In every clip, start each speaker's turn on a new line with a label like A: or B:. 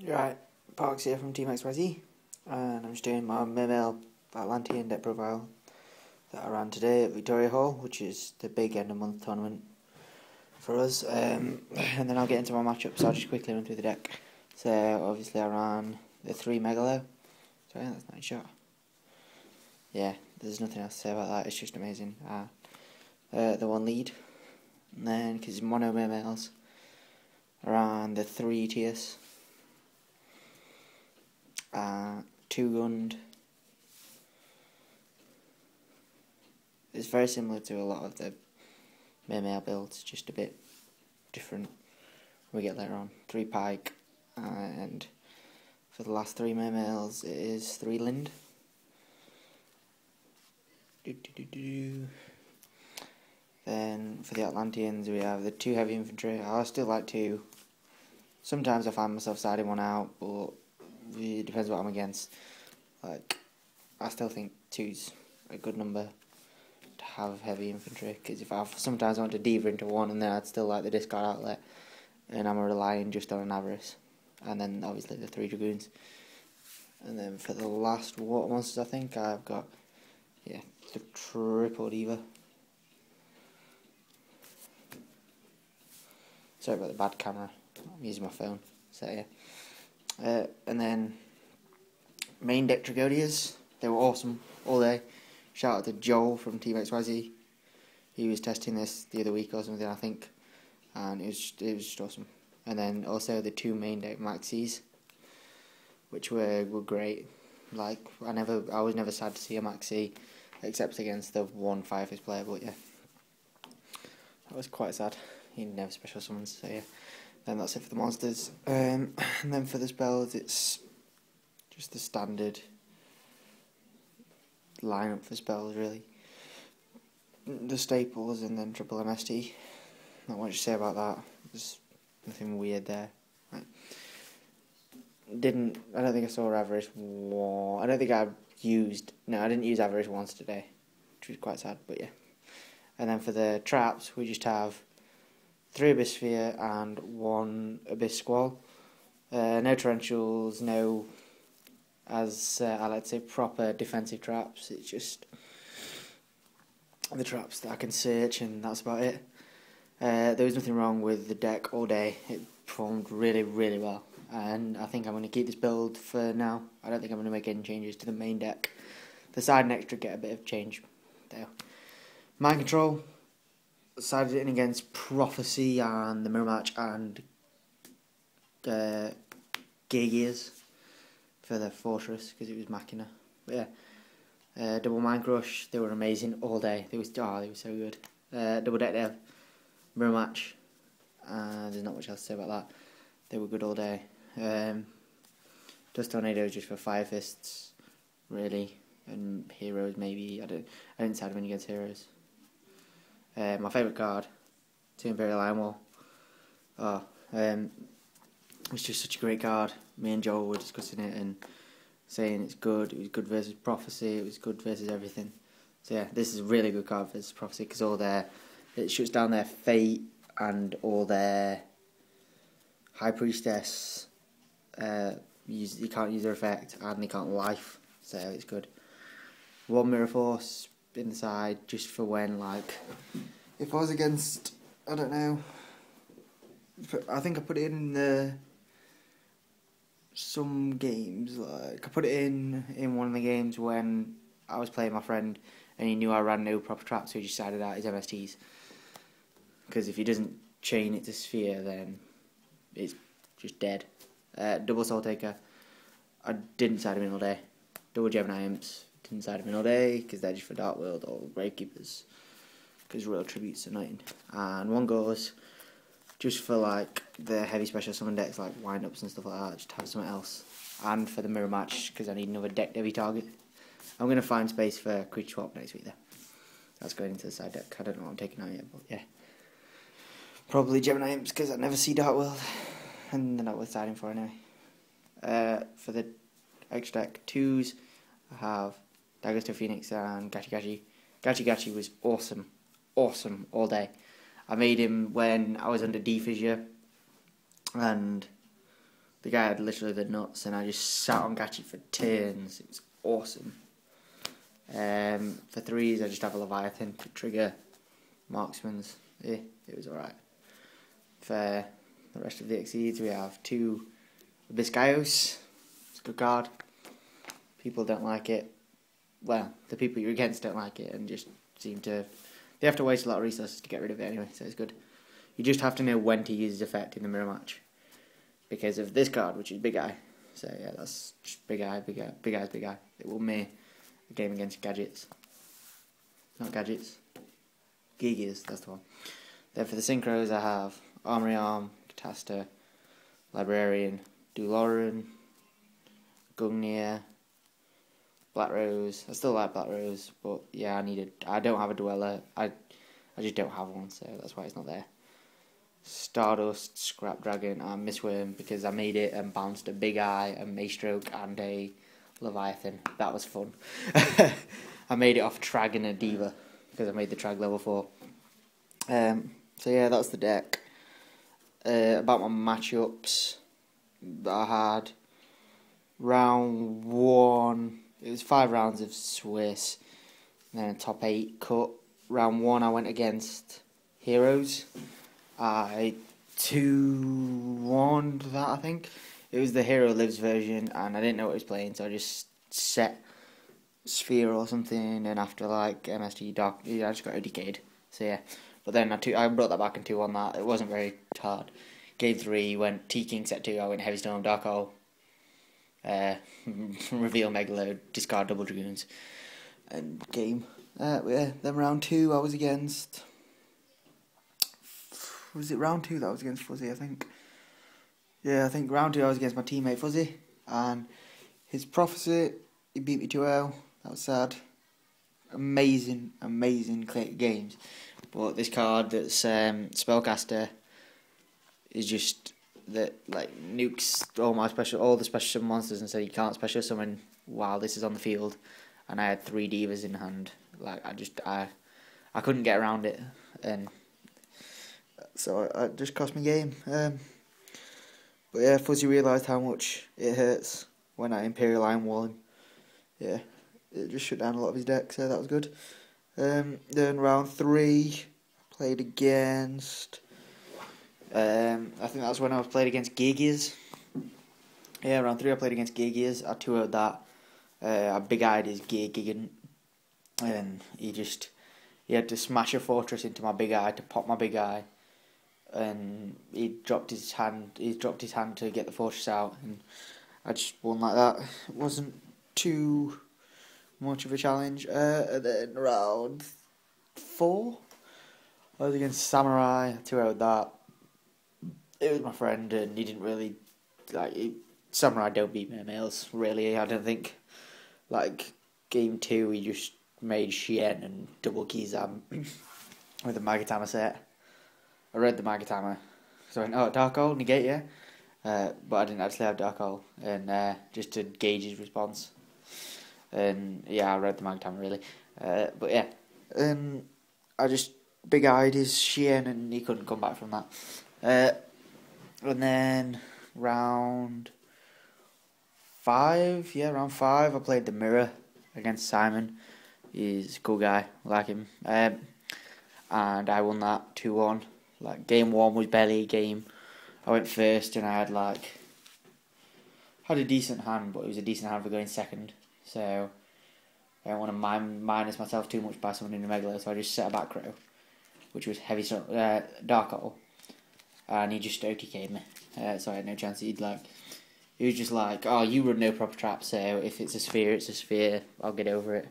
A: Right, Parks here from Team XYZ, and I'm just doing my MonoMermail Atlantean deck profile that I ran today at Victoria Hall, which is the big end of month tournament for us. And then I'll get into my matchup, so I'll just quickly run through the deck. So obviously I ran the 3 Megalo. Sorry, that's a nice shot. Yeah, there's nothing else to say about that, it's just amazing. The 1 lead, and then because it's MonoMermails, I ran the 3 Tiers. 2 Gund. It's very similar to a lot of the Mermail builds, just a bit different. We get later on 3 Pike, and for the last 3 Mermails it is 3 Lind. Then for the Atlanteans we have the 2 Heavy Infantry. I still like 2. Sometimes I find myself siding 1 out, but it depends what I'm against. Like, I still think 2's a good number to have heavy infantry, because if I sometimes want to diva into 1, and then I'd still like the discard outlet, and I'm relying just on an avarice, and then obviously the 3 dragoons. And then for the last water monsters, I think I've got the triple diva. Sorry about the bad camera, I'm using my phone. So yeah. And then main deck Tragodias, they were awesome all day. Shout out to Joel from Team XYZ. He was testing this the other week or something, I think, and it was just awesome. And then also the 2 main deck Maxis, which were great. Like I was never sad to see a Maxi, except against the 1 5-fist player. But yeah, that was quite sad. He never special summons, so yeah. Then that's it for the monsters. And then for the spells, it's just the standard lineup for spells, really. The staples and then triple MST. Not much to say about that. There's nothing weird there. Right. I don't think I saw Avarice 1. I didn't use Avarice once today, which was quite sad, but yeah. And then for the traps, we just have 3 Abyss Sphere and 1 Abyss Squall. No torrentials, no, as I like to say, proper defensive traps. It's just the traps that I can search, and that's about it. There was nothing wrong with the deck all day. It performed really, really well, and I think I'm going to keep this build for now. I don't think I'm going to make any changes to the main deck. The side and extra get a bit of change there. Mind Control. Sided in against Prophecy and the Mirror Match and Gear Gears for the Fortress, because it was Machina. But yeah, Double Mind Crush, they were amazing all day. They were so good. Double Deck Dev, Mirror Match, there's not much else to say about that. They were good all day. Dust Tornadoes just for 5 fists, really, and Heroes maybe. I didn't side them in against Heroes. My favourite card, 2 Imperial Iron Wall. It's just such a great card. Me and Joel were discussing it and saying it's good. It was good versus Prophecy. It was good versus everything. So yeah, this is a really good card versus Prophecy, because it shuts down their Fate and all their High Priestess. You can't use their effect, and they can't life. So it's good. 1 Mirror Force in the side, just for when, like, if I was against, I don't know, I think I put it in some games, like I put it in one of the games when I was playing my friend and he knew I ran no proper traps, so he just sided out his MSTs, because if he doesn't chain it to Sphere, then it's just dead. Double Soul Taker, I didn't side him in all day. Double Gemini Imps, didn't side him in all day, because they're just for Dark World or Gravekeepers, because Royal Tribute's annoying. And 1 goes just for like the heavy special summon decks, like wind-ups and stuff like that, just to have something else. And for the Mirror Match, because I need another deck heavy target. I'm going to find space for Creature Swap next week, though. That's going into the side deck. I don't know what I'm taking out yet, but yeah. Probably Gemini Imps, because I never see Dark World, and they're not worth siding for anyway. For the extra deck 2s, I have Daggers to Phoenix and Gachi Gachi. Gachi Gachi was awesome all day. I made him when I was under D-Fissure, and The guy had literally the nuts, and I just sat on Gachi for turns. It was awesome. For 3s, I just have a Leviathan to trigger marksmans. Yeah, it was alright. For the rest of the Exceeds, we have 2 Biscayos. It's a good card. People don't like it. Well, the people you're against don't like it and just seem to... They have to waste a lot of resources to get rid of it anyway, so it's good. You just have to know when to use his effect in the mirror match. Because of this card, which is Big Eye. So yeah, that's just Big Eye, Big Eye, Big Eye's Big Eye. It will me a game against Gadgets. Not Gadgets. Gigas, that's the one. Then for the Synchros, I have Armory Arm, Catasta, Librarian, Duloran, Gungnir, Black Rose. I still like Black Rose, but yeah, I don't have a Dweller. I just don't have one, so that's why it's not there. Stardust, Scrap Dragon, and Mistworm, because I made it and bounced a Big Eye, a Maystroke, and a Leviathan. That was fun. I made it off Trag and a Diva, because I made the Trag level 4. So yeah, that's the deck. About my matchups that I had. Round 1, it was 5 rounds of Swiss, and then a top 8 cut. Round 1, I went against Heroes. I 2-1'd that, I think. It was the Hero Lives version, and I didn't know what I was playing, so I just set Sphere or something, and after like MST Dark, yeah, I just got ODK'd. So yeah, but then I brought that back and 2-1 that. It wasn't very hard. Game 3 went T-King set 2, I went Heavy Storm, Dark Hole, reveal Megalo, discard Double Dragoons, and game. Yeah, then round 2 I was against... Was it round 2 that I was against Fuzzy, I think? Yeah, I think round 2 I was against my teammate Fuzzy, and his Prophecy, he beat me 2-0, that was sad. Amazing games. But this card that's Spellcaster is just that, like, nukes all the special summon monsters and said you can't special summon while this is on the field, and I had 3 Divas in hand. Like, I couldn't get around it, and so it just cost me game. But yeah, Fuzzy realised how much it hurts when I Imperial Iron Wall him. Yeah, it just shut down a lot of his deck, so that was good. Then round 3, I played against... I think that's when I was played against Gigas. Yeah, round 3 I played against Gigas. I 2-0'd that. I big-eyed his Gigan, and he had to smash a fortress into my Big Eye to pop my Big Eye, and he dropped his hand to get the fortress out, and I just won like that. It wasn't too much of a challenge. And then round 4 I was against Samurai. 2-0'd that. It was my friend, and he didn't really Samurai don't beat MonoMermails, really. I don't think. Like, game 2 he just made Shien and double Kizam with the Magatama set. I read the Magatama, so I went, oh, Dark Hole, negate, yeah. But I didn't actually have Dark Hole, and just to gauge his response. And yeah, I read the Magatama, really. But yeah, I just big-eyed his Shien, and he couldn't come back from that. And then round 5, I played the Mirror against Simon. He's a cool guy, I like him. And I won that 2-1. Like, game 1 was barely a game. I went first, and I had a decent hand, but it was a decent hand for going second. So I don't want to minus myself too much by summoning a Megalo, so I just set a back row, which was heavy Dark Hole, and he just OTK'd me. So I had no chance. He was just like, oh, you run no proper trap, so if it's a sphere, it's a sphere. I'll get over it.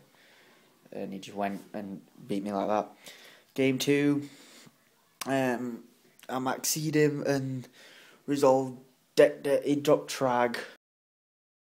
A: And he just went and beat me like that. Game 2, I maxed him and resolved deck. He dropped Trag,